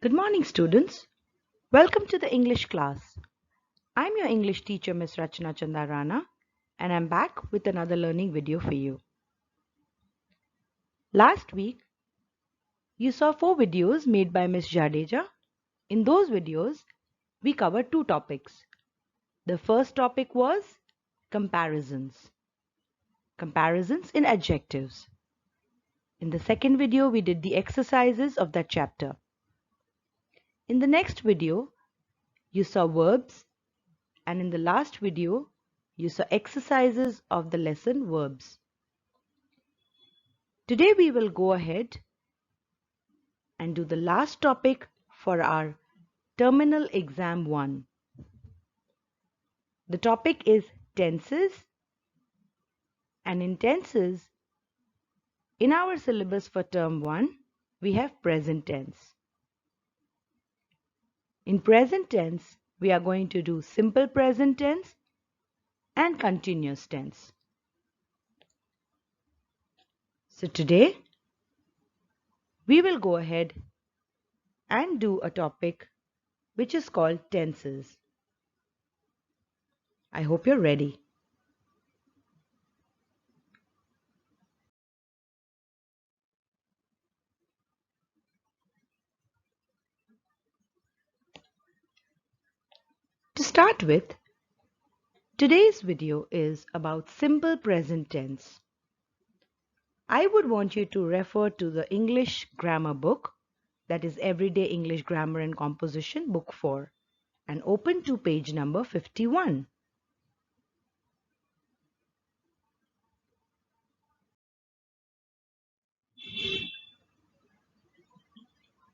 Good morning, students. Welcome to the English class. I'm your English teacher, Miss Rachna Chandarana, and I'm back with another learning video for you. Last week, you saw 4 videos made by Miss Jadeja. In those videos, we covered 2 topics. The first topic was comparisons. Comparisons in adjectives. In the second video, we did the exercises of that chapter. In the next video, you saw verbs, and in the last video, you saw exercises of the lesson verbs. Today we will go ahead and do the last topic for our Terminal Exam 1. The topic is tenses, and in tenses, in our syllabus for Term 1, we have present tense. In present tense, we are going to do simple present tense and continuous tense. So today, we will go ahead and do a topic which is called tenses. I hope you're ready. To start with, today's video is about simple present tense. I would want you to refer to the English grammar book, that is Everyday English Grammar and Composition, book 4, and open to page number 51.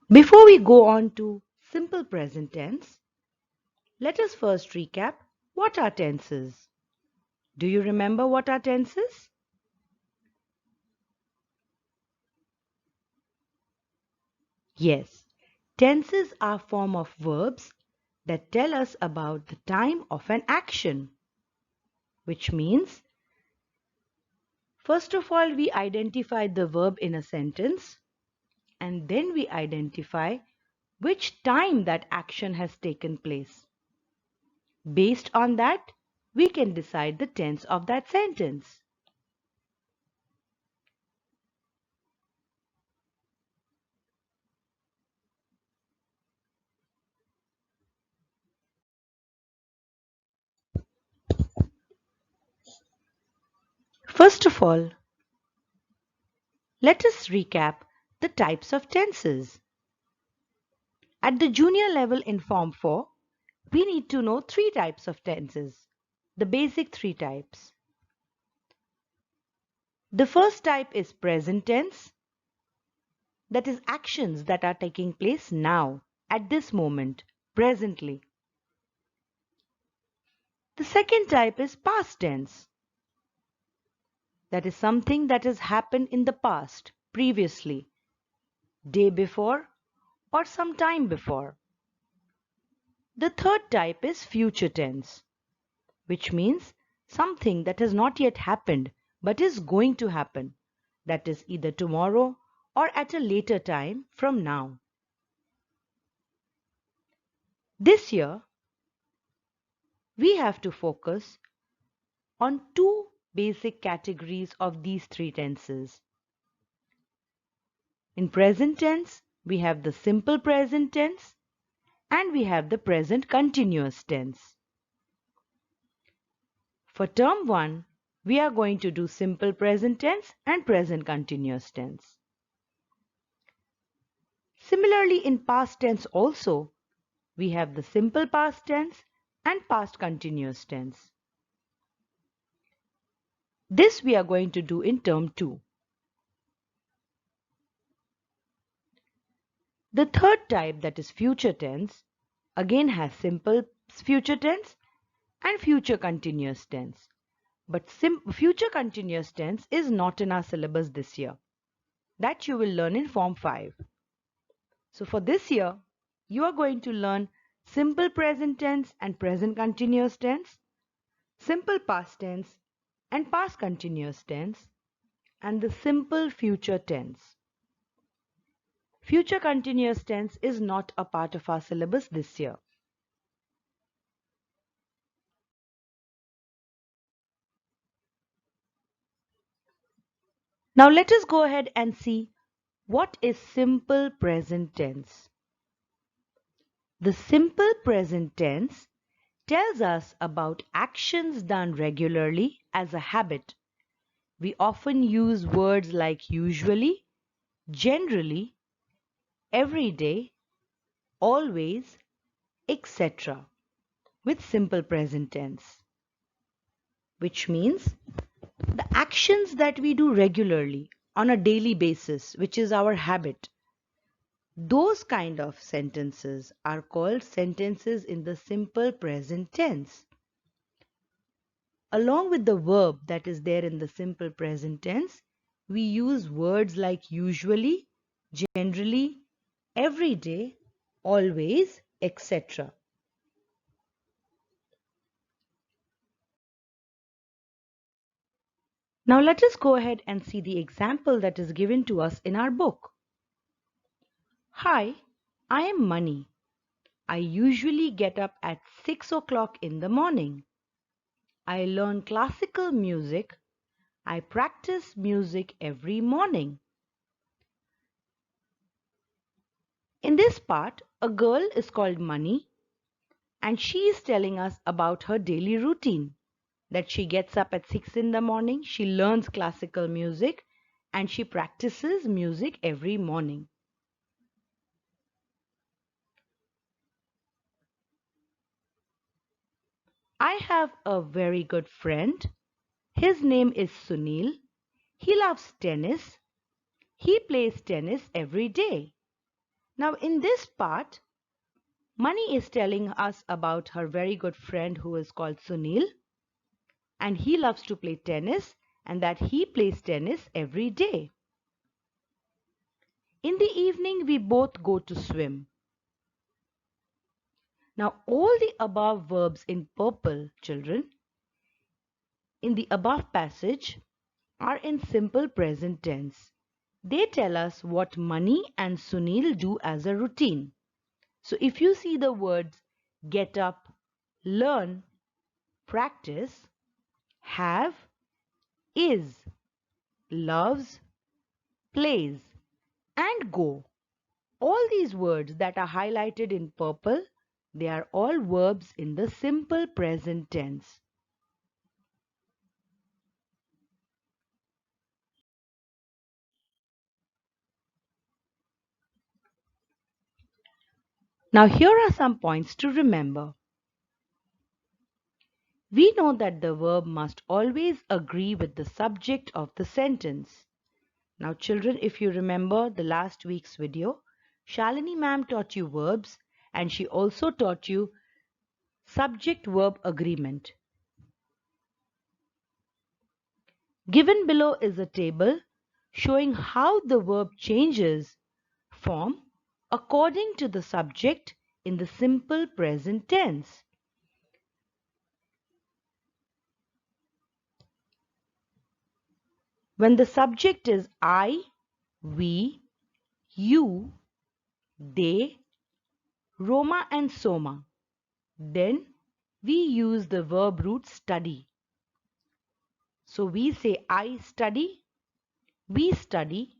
Before we go on to simple present tense, let us first recap what are tenses. Do you remember what are tenses? Yes, tenses are form of verbs that tell us about the time of an action, which means, first of all, we identify the verb in a sentence, and then we identify which time that action has taken place. Based on that, we can decide the tense of that sentence. First of all, let us recap the types of tenses. At the junior level in Form 4, we need to know 3 types of tenses, the basic 3 types. The first type is present tense, that is actions that are taking place now, at this moment, presently. The second type is past tense, that is something that has happened in the past, previously, day before or some time before. The third type is future tense, which means something that has not yet happened but is going to happen, that is either tomorrow or at a later time from now. This year, we have to focus on 2 basic categories of these 3 tenses. In present tense, we have the simple present tense and we have the present continuous tense. For term 1, we are going to do simple present tense and present continuous tense. Similarly, in past tense also, we have the simple past tense and past continuous tense. This we are going to do in term 2. The third type, that is future tense, again has simple future tense and future continuous tense. But future continuous tense is not in our syllabus this year. That you will learn in Form 5. So for this year, you are going to learn simple present tense and present continuous tense, simple past tense and past continuous tense, and the simple future tense. Future continuous tense is not a part of our syllabus this year. Now let us go ahead and see what is simple present tense. The simple present tense tells us about actions done regularly as a habit. We often use words like usually, generally, every day, always, etc. with simple present tense, which means the actions that we do regularly on a daily basis, which is our habit. Those kind of sentences are called sentences in the simple present tense. Along with the verb that is there in the simple present tense, we use words like usually, generally, every day, always, etc. Now let us go ahead and see the example that is given to us in our book. Hi, I am Money. I usually get up at 6 o'clock in the morning. I learn classical music. I practice music every morning. In this part, a girl is called Money and she is telling us about her daily routine. That she gets up at 6 in the morning, she learns classical music and she practices music every morning. I have a very good friend. His name is Sunil. He loves tennis. He plays tennis every day. Now in this part, Money is telling us about her very good friend who is called Sunil, and he loves to play tennis and that he plays tennis every day. In the evening, we both go to swim. Now all the above verbs in purple, children, in the above passage are in simple present tense. They tell us what Money and Sunil do as a routine. So if you see the words get up, learn, practice, have, is, loves, plays, and go, all these words that are highlighted in purple, they are all verbs in the simple present tense. Now here are some points to remember. We know that the verb must always agree with the subject of the sentence. Now children, if you remember the last week's video, Shalini ma'am taught you verbs and she also taught you subject-verb agreement. Given below is a table showing how the verb changes form according to the subject in the simple present tense. When the subject is I, we, you, they, Roma and Soma, then we use the verb root study. So we say I study, we study,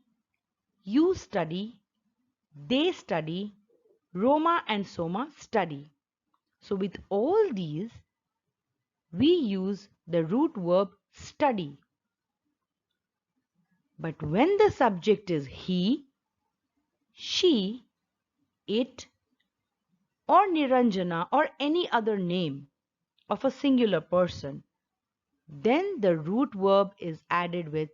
you study, they study, Roma and Soma study. So with all these, we use the root verb study. But when the subject is he, she, it, or Niranjana or any other name of a singular person, then the root verb is added with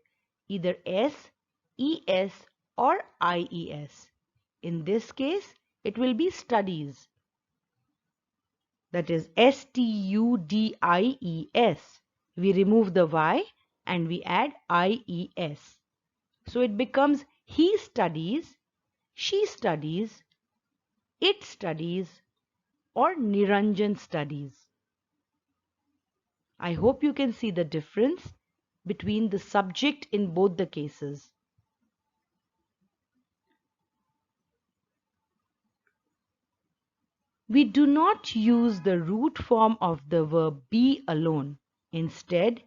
either s, es or ies. In this case, it will be studies. That is studies. We remove the y and we add ies. So it becomes he studies, she studies, it studies, or Niranjan studies. I hope you can see the difference between the subject in both the cases. We do not use the root form of the verb be alone. Instead,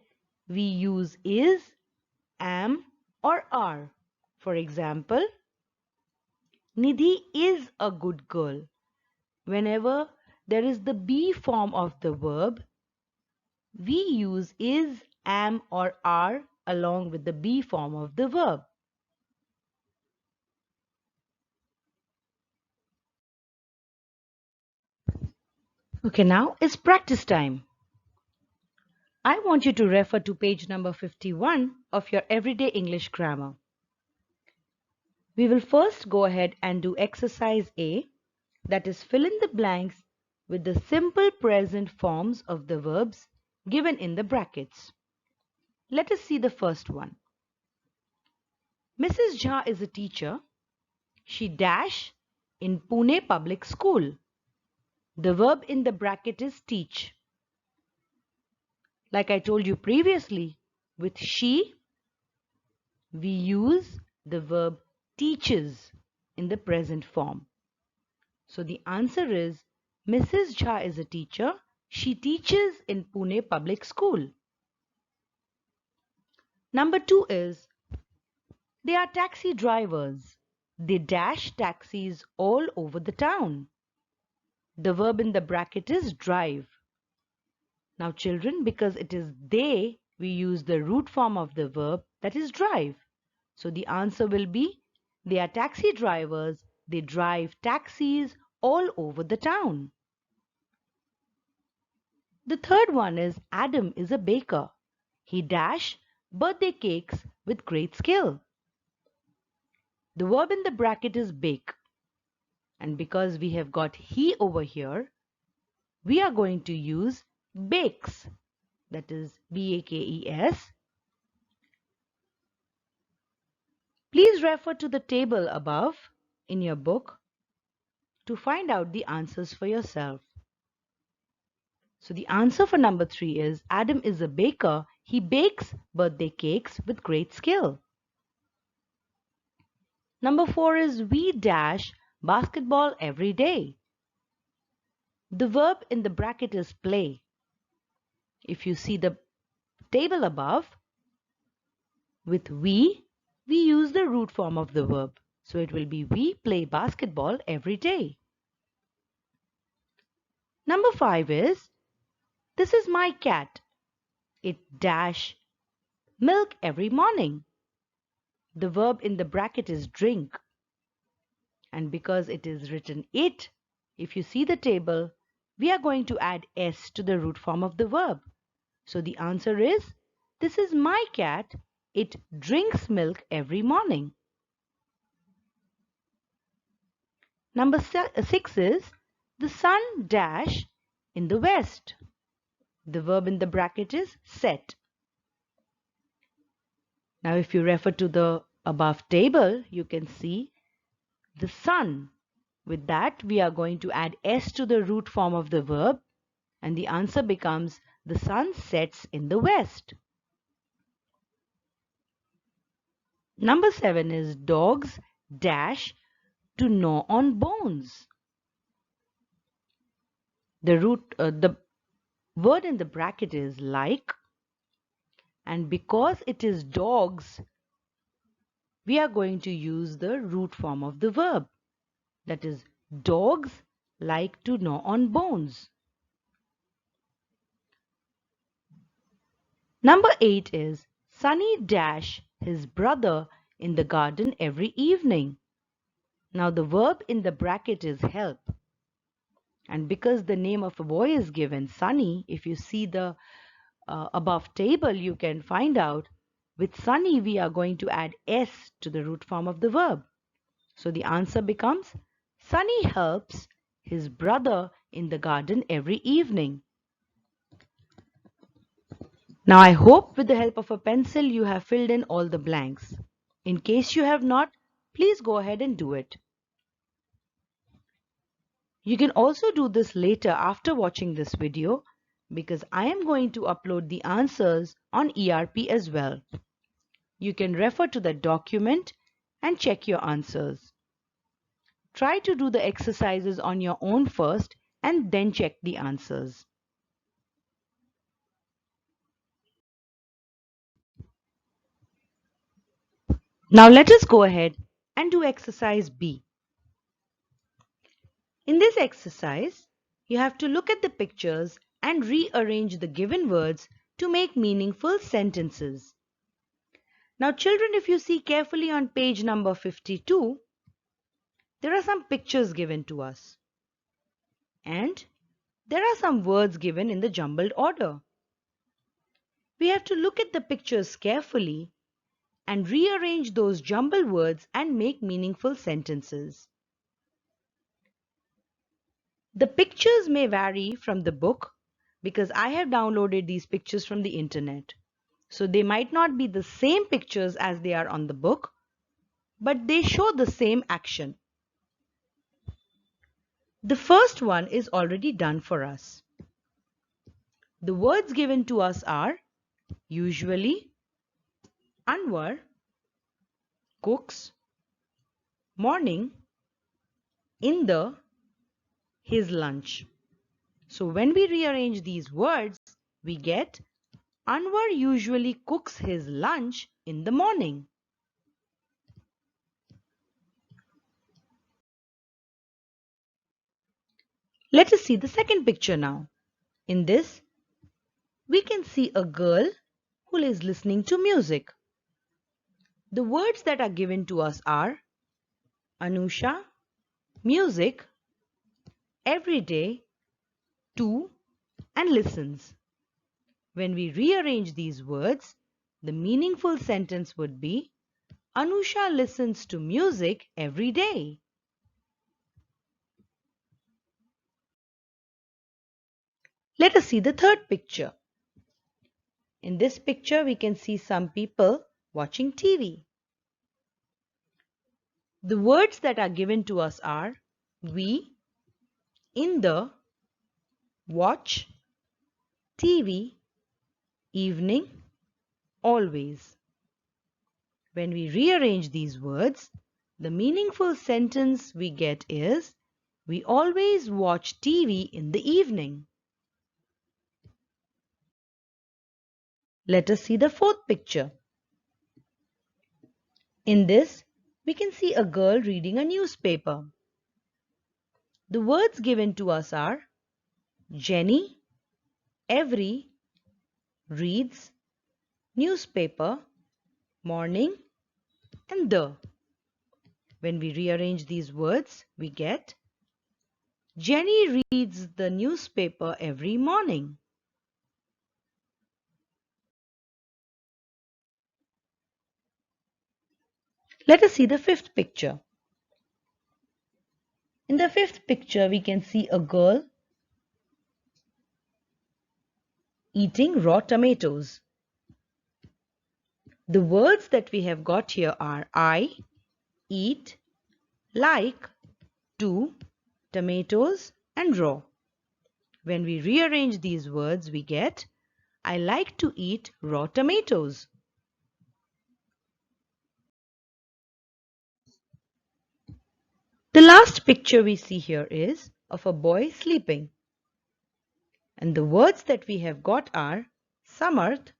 we use is, am, or are. For example, Nidhi is a good girl. Whenever there is the be form of the verb, we use is, am, or are along with the be form of the verb. Okay, now it's practice time. I want you to refer to page number 51 of your Everyday English Grammar. We will first go ahead and do exercise A, that is fill in the blanks with the simple present forms of the verbs given in the brackets. Let us see the first one. Mrs. Jha is a teacher. She dash in Pune Public School. The verb in the bracket is teach. Like I told you previously, with she, we use the verb teaches in the present form. So the answer is Mrs. Jha is a teacher. She teaches in Pune Public School. Number 2 is they are taxi drivers. They dash taxis all over the town. The verb in the bracket is drive. Now children, because it is they, we use the root form of the verb, that is drive. So the answer will be they are taxi drivers. They drive taxis all over the town. The third one is Adam is a baker. He dash birthday cakes with great skill. The verb in the bracket is bake. And because we have got he over here, we are going to use bakes. That is B-A-K-E-S. Please refer to the table above in your book to find out the answers for yourself. So the answer for number 3 is Adam is a baker. He bakes birthday cakes with great skill. Number 4 is we dash basketball every day. The verb in the bracket is play. If you see the table above, with we use the root form of the verb. So it will be we play basketball every day. Number 5 is this is my cat. It dash milk every morning. The verb in the bracket is drink. And because it is written it, if you see the table, we are going to add s to the root form of the verb. So the answer is this is my cat. It drinks milk every morning. Number 6 is the sun dash in the west. The verb in the bracket is set. Now if you refer to the above table, you can see the sun. With that, we are going to add s to the root form of the verb, and the answer becomes the sun sets in the west. Number 7 is dogs dash to gnaw on bones. The word in the bracket is like, and because it is dogs, we are going to use the root form of the verb. That is, dogs like to gnaw on bones. Number 8 is Sunny dash his brother in the garden every evening. Now the verb in the bracket is help. And because the name of a boy is given Sunny, if you see the above table, you can find out with Sunny we are going to add s to the root form of the verb. So the answer becomes Sunny helps his brother in the garden every evening. Now I hope with the help of a pencil you have filled in all the blanks. In case you have not, please go ahead and do it. You can also do this later after watching this video because I am going to upload the answers on ERP as well. You can refer to the document and check your answers. Try to do the exercises on your own first and then check the answers. Now let us go ahead and do exercise B. In this exercise, you have to look at the pictures and rearrange the given words to make meaningful sentences. Now children, if you see carefully on page number 52, there are some pictures given to us. And there are some words given in the jumbled order. We have to look at the pictures carefully and rearrange those jumbled words and make meaningful sentences. The pictures may vary from the book because I have downloaded these pictures from the internet. So they might not be the same pictures as they are on the book, but they show the same action. The first one is already done for us. The words given to us are usually, Anwar cooks, morning, in the, his lunch. So when we rearrange these words, we get Anwar usually cooks his lunch in the morning. Let us see the second picture now. In this, we can see a girl who is listening to music. The words that are given to us are Anusha, music, every day, to, and listens. When we rearrange these words, the meaningful sentence would be Anusha listens to music every day. Let us see the third picture. In this picture, we can see some people watching TV. The words that are given to us are we, in the, watch, TV, evening, always. When we rearrange these words, the meaningful sentence we get is we always watch TV in the evening. Let us see the fourth picture. In this, we can see a girl reading a newspaper. The words given to us are Jenny, every, reads, newspaper, morning, and the. When we rearrange these words, we get Jenny reads the newspaper every morning. Let us see the fifth picture. In the fifth picture, we can see a girl eating raw tomatoes. The words that we have got here are I, eat, like, to, tomatoes, and raw. When we rearrange these words, we get I like to eat raw tomatoes. The last picture we see here is of a boy sleeping. And the words that we have got are Samarth,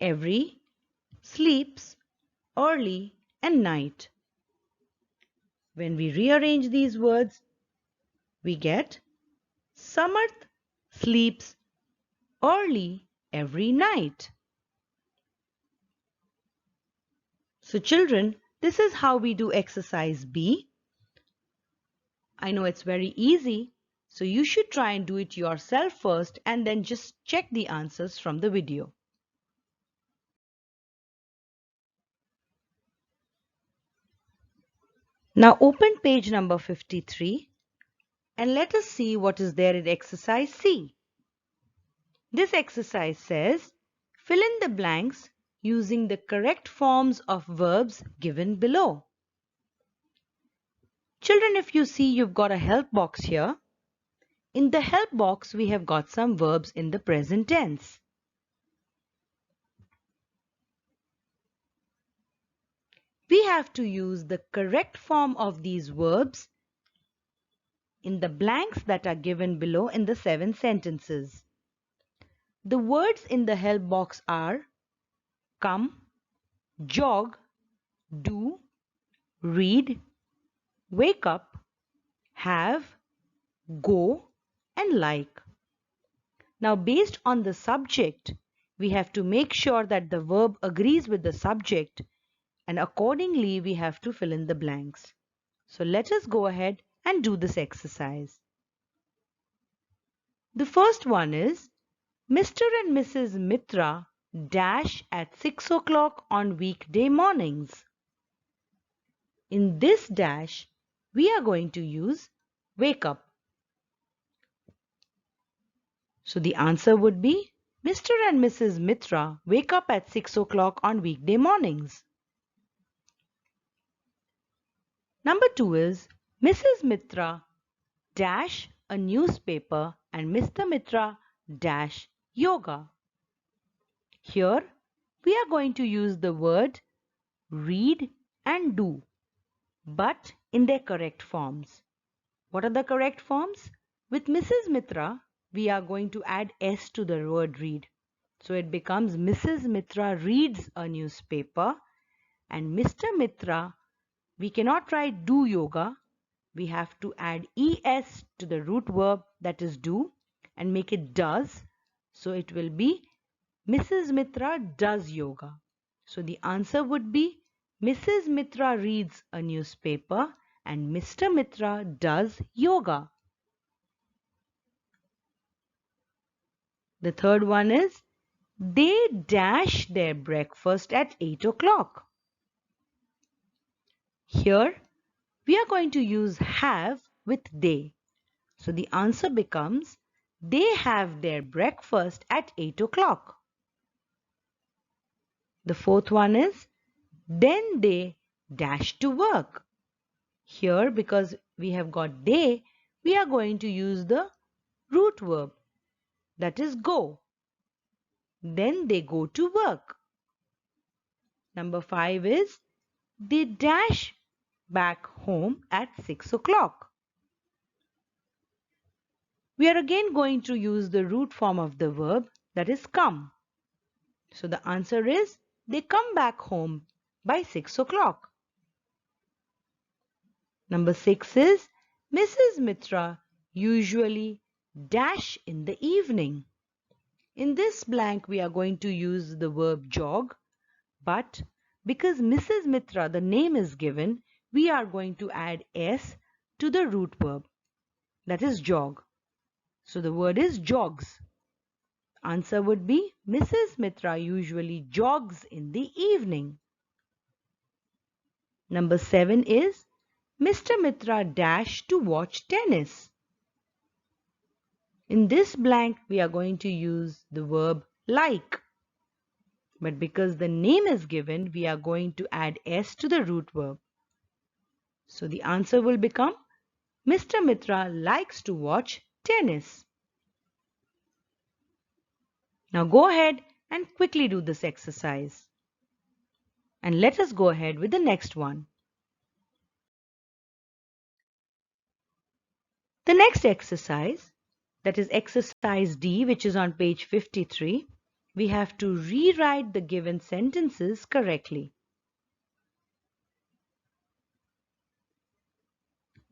every, sleeps, early, and night. When we rearrange these words, we get Samarth sleeps early every night. So children, this is how we do exercise B. I know it's very easy, so you should try and do it yourself first and then just check the answers from the video. Now open page number 53 and let us see what is there in exercise C. This exercise says, fill in the blanks using the correct forms of verbs given below. Children, if you see, you've got a help box here. In the help box, we have got some verbs in the present tense. We have to use the correct form of these verbs in the blanks that are given below in the 7 sentences. The words in the help box are come, jog, do, read, wake up, have, go, and like. Now, based on the subject, we have to make sure that the verb agrees with the subject, and accordingly we have to fill in the blanks. So let us go ahead and do this exercise. The first one is Mr. and Mrs. Mitra dash at 6 o'clock on weekday mornings. In this dash, we are going to use wake up. So the answer would be Mr. and Mrs. Mitra wake up at 6 o'clock on weekday mornings. Number 2 is Mrs. Mitra dash a newspaper and Mr. Mitra dash yoga. Here we are going to use the word read and do, but in their correct forms. What are the correct forms? With Mrs. Mitra, we are going to add S to the word read. So it becomes Mrs. Mitra reads a newspaper, and Mr. Mitra, we cannot write do yoga. We have to add ES to the root verb, that is do, and make it does. So it will be Mrs. Mitra does yoga. So the answer would be Mrs. Mitra reads a newspaper and Mr. Mitra does yoga. The third one is they dash their breakfast at 8 o'clock. Here we are going to use have with they. So the answer becomes they have their breakfast at 8 o'clock. The fourth one is then they dash to work. Here, because we have got they, we are going to use the root verb, that is go. Then they go to work. Number 5 is they dash back home at 6 o'clock. We are again going to use the root form of the verb, that is come. So the answer is they come back home by 6 o'clock. Number 6 is Mrs. Mitra usually dash in the evening. In this blank we are going to use the verb jog, but because Mrs. Mitra the name is given, we are going to add S to the root verb, that is jog. So the word is jogs. Answer would be Mrs. Mitra usually jogs in the evening. Number 7 is Mr. Mitra dash to watch tennis. In this blank we are going to use the verb like. But because the name is given, we are going to add S to the root verb. So the answer will become Mr. Mitra likes to watch tennis. Now go ahead and quickly do this exercise. And let us go ahead with the next one. The next exercise, that is exercise D, which is on page 53, we have to rewrite the given sentences correctly.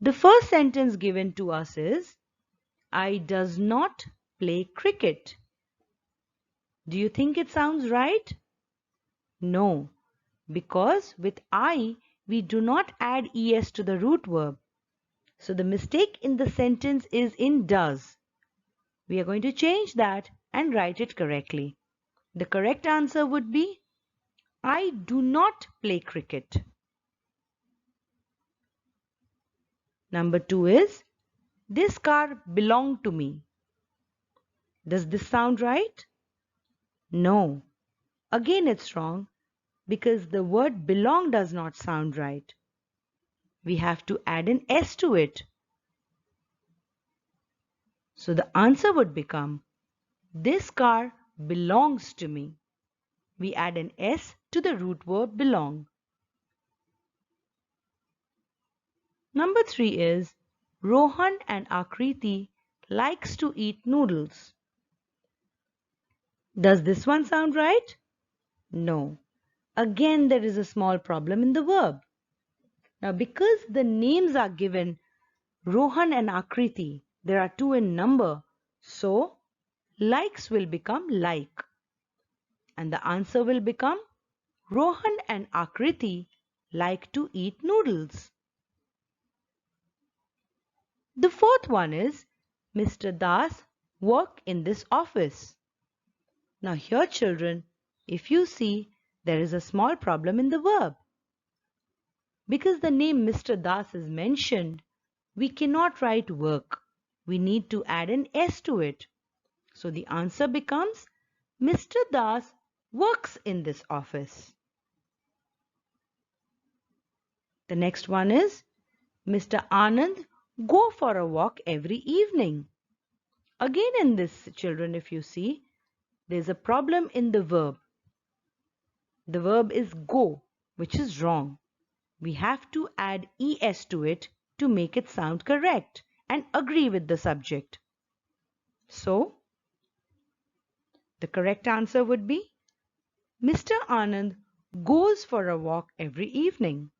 The first sentence given to us is, I does not play cricket. Do you think it sounds right? No, because with I, we do not add ES to the root verb. So the mistake in the sentence is in does. We are going to change that and write it correctly. The correct answer would be, I do not play cricket. Number 2 is, this car belonged to me. Does this sound right? No. Again it's wrong because the word belong does not sound right. We have to add an S to it. So the answer would become, this car belongs to me. We add an S to the root verb belong. Number 3 is, Rohan and Akriti likes to eat noodles. Does this one sound right? No. Again, there is a small problem in the verb. Now, because the names are given Rohan and Akriti, there are two in number, so likes will become like. And the answer will become Rohan and Akriti like to eat noodles. The fourth one is Mr. Das work in this office. Now here children, if you see, there is a small problem in the verb. Because the name Mr. Das is mentioned, we cannot write work. We need to add an S to it. So the answer becomes Mr. Das works in this office. The next one is Mr. Anand go for a walk every evening. Again in this children, if you see, there is a problem in the verb. The verb is go, which is wrong. We have to add es to it to make it sound correct and agree with the subject. So, the correct answer would be Mr. Anand goes for a walk every evening.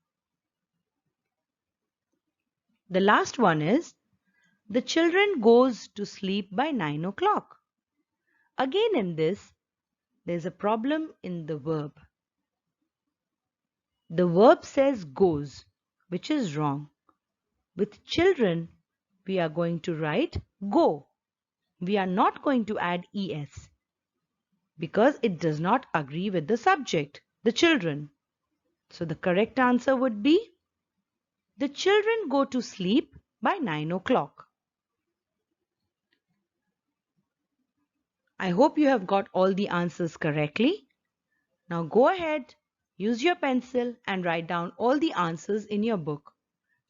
The last one is the children goes to sleep by 9 o'clock. Again in this, there is a problem in the verb. The verb says goes, which is wrong. With children, we are going to write go. We are not going to add es because it does not agree with the subject, the children. So the correct answer would be the children go to sleep by 9 o'clock. I hope you have got all the answers correctly. Now go ahead, use your pencil and write down all the answers in your book.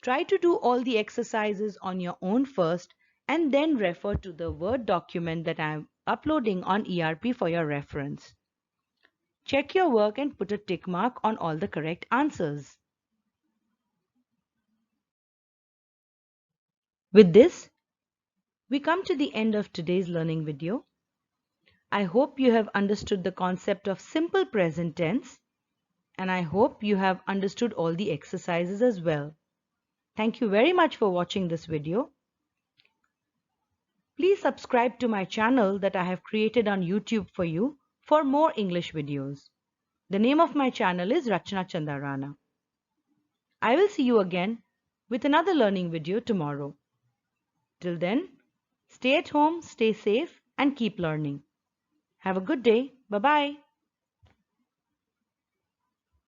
Try to do all the exercises on your own first and then refer to the Word document that I am uploading on ERP for your reference. Check your work and put a tick mark on all the correct answers. With this, we come to the end of today's learning video. I hope you have understood the concept of simple present tense, and I hope you have understood all the exercises as well. Thank you very much for watching this video. Please subscribe to my channel that I have created on YouTube for you for more English videos. The name of my channel is Rachna Chandarana. I will see you again with another learning video tomorrow. Till then, stay at home, stay safe, and keep learning. Have a good day. Bye-bye.